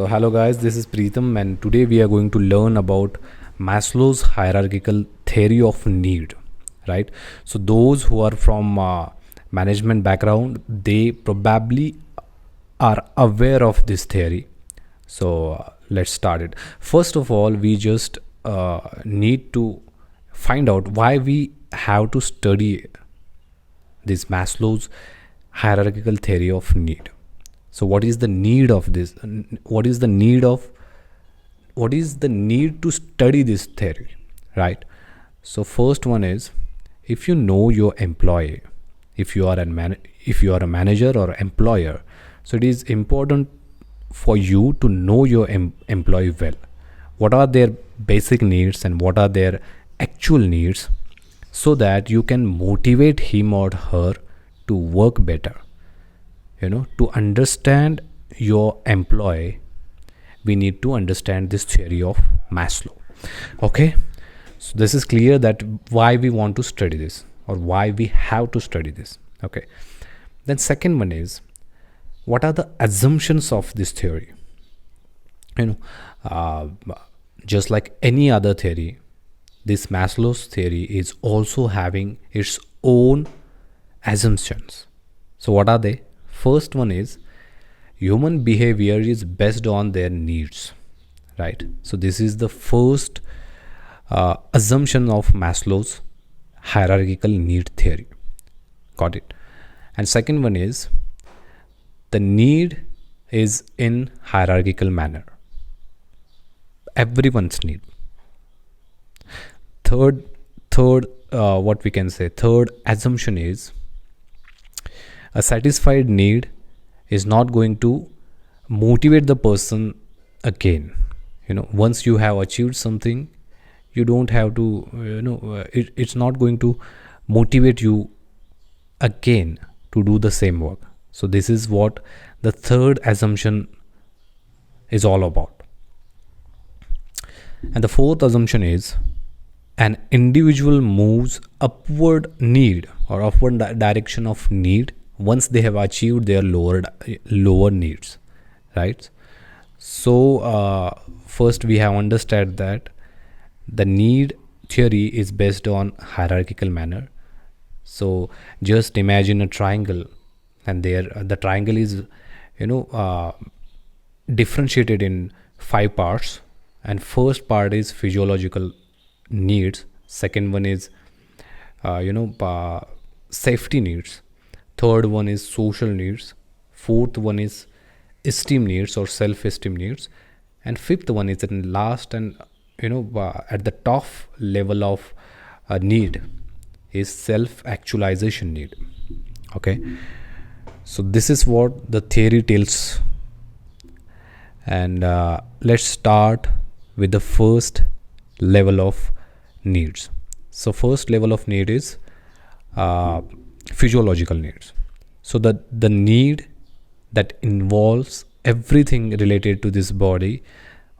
Hello guys, this is Preetam, and today we are going to learn about Maslow's hierarchical theory of need. Right? So, those who are from management background, they probably are aware of this theory. Let's start it. First of all, we just need to find out why we have to study this Maslow's hierarchical theory of need. So what is the need of this? What is the need to study this theory, right? So first one is, if you know your employee, if you are a manager or employer, so it is important for you to know your employee well. What are their basic needs and what are their actual needs, so that you can motivate him or her to work better. To understand your employee, we need to understand this theory of Maslow. Okay, so this is clear that why we want to study this, or why we have to study this. Okay, then second one is, what are the assumptions of this theory? uh, just like any other theory, this Maslow's theory is also having its own assumptions. So what are they? First one is, human behavior is based on their needs, right? So this is the first assumption of Maslow's hierarchical need theory. Got it? And second one is, the need is in hierarchical manner. Everyone's need. Third assumption is, a satisfied need is not going to motivate the person again. Once you have achieved something, you don't have to, it's not going to motivate you again to do the same work. So this is what the third assumption is all about. And the fourth assumption is, an individual moves upward need or upward direction of need once they have achieved their lower needs, right? So first we have understood that the need theory is based on hierarchical manner. So just imagine a triangle, and the triangle is differentiated in 5 parts. And first part is physiological needs, second one is safety needs, third one is social needs, fourth one is esteem needs or self-esteem needs, and fifth one is in last and at the top level of need is self-actualization need. Okay, so this is what the theory tells. And let's start with the first level of needs. So first level of need is physiological needs. So the need that involves everything related to this body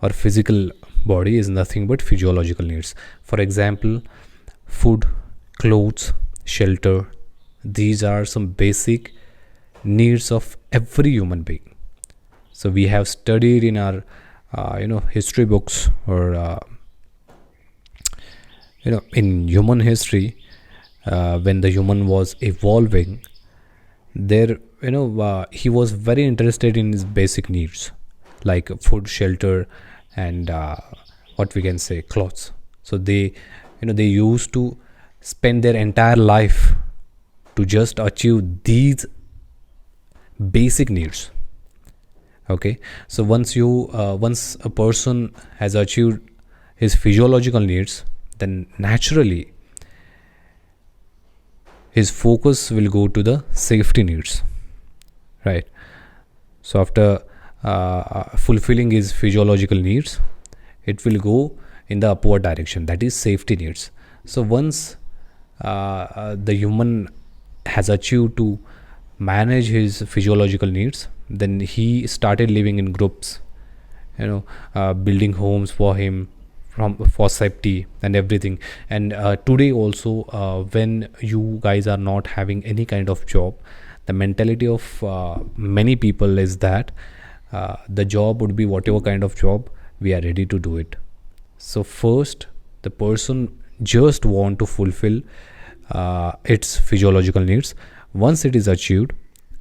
or physical body is nothing but physiological needs. For example, food, clothes, shelter. These are some basic needs of every human being. So we have studied in our history books, or in human history, when the human was evolving, there he was very interested in his basic needs like food, shelter, and what we can say, clothes. So they used to spend their entire life to just achieve these basic needs. Okay, so once a person has achieved his physiological needs, then naturally his focus will go to the safety needs, right? So after fulfilling his physiological needs, it will go in the upward direction, that is safety needs. So once the human has achieved to manage his physiological needs, then he started living in groups, building homes for him for safety and everything. And today also, when you guys are not having any kind of job, the mentality of many people is that The job would be whatever kind of job, we are ready to do it. So first, the person just want to fulfill its physiological needs. Once it is achieved,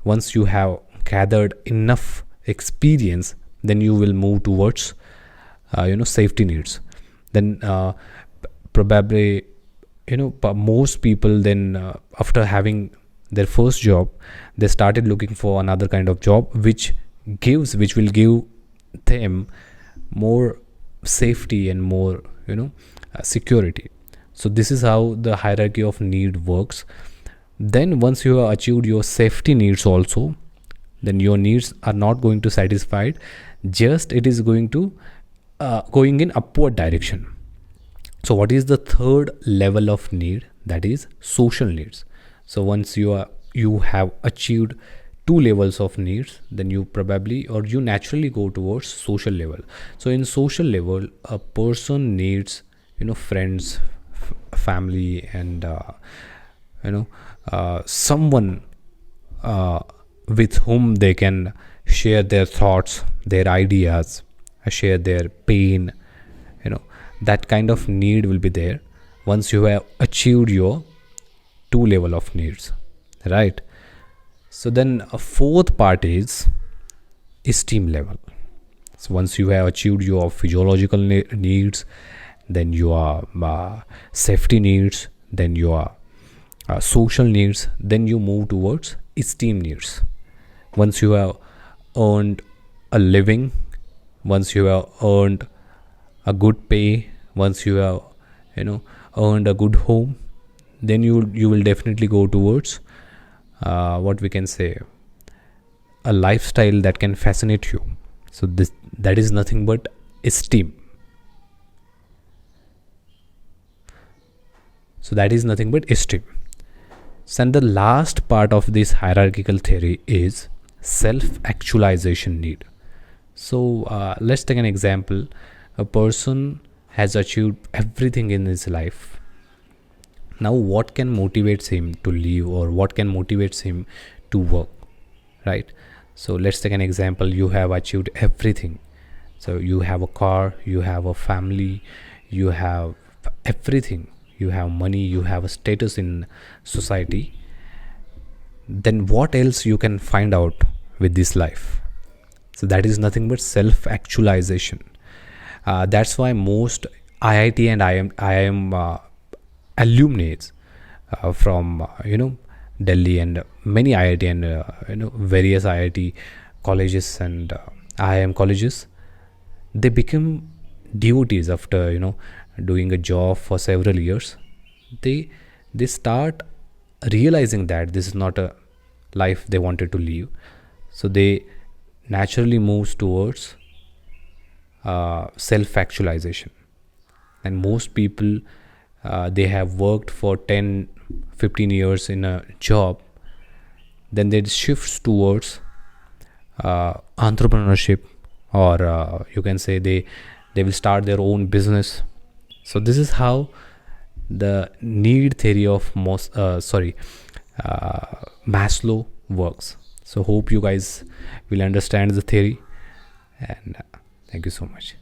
once you have gathered enough experience, then you will move towards safety needs. Then probably most people then after having their first job, they started looking for another kind of job which will give them more safety and more security. So this is how the hierarchy of need works. Then once you have achieved your safety needs also, then your needs are not going to satisfied, just it is going to going in upward direction. So what is the third level of need? That is social needs. So once you have achieved two levels of needs, then you probably or you naturally go towards social level. So in social level, a person needs friends, family, and someone with whom they can share their thoughts, their ideas, share their pain. That kind of need will be there once you have achieved your two level of needs, right? So then a fourth part is esteem level. So once you have achieved your physiological needs, then your safety needs, then your social needs, then you move towards esteem needs. Once you have earned a living, once you have earned a good pay, once you have earned a good home, then you will definitely go towards what we can say, a lifestyle that can fascinate you. So that is nothing but esteem. So that is nothing but esteem. So and the last part of this hierarchical theory is self-actualization need. So let's take an example. A person has achieved everything in his life. Now what can motivates him to live, or what can motivates him to work, right? So let's take an example. You have achieved everything. So you have a car, you have a family, you have everything, you have money, you have a status in society. Then what else you can find out with this life? So that is nothing but self-actualization. That's why most IIT and IIM alumni from Delhi and many IIT and various IIT colleges and IIM colleges, they become devotees after doing a job for several years. They start realizing that this is not a life they wanted to live, so they naturally moves towards self-actualization. And most people, they have worked for 10-15 years in a job, then they shifts towards entrepreneurship, or you can say they will start their own business. So this is how the need theory of Maslow works. So hope you guys will understand the theory, and thank you so much.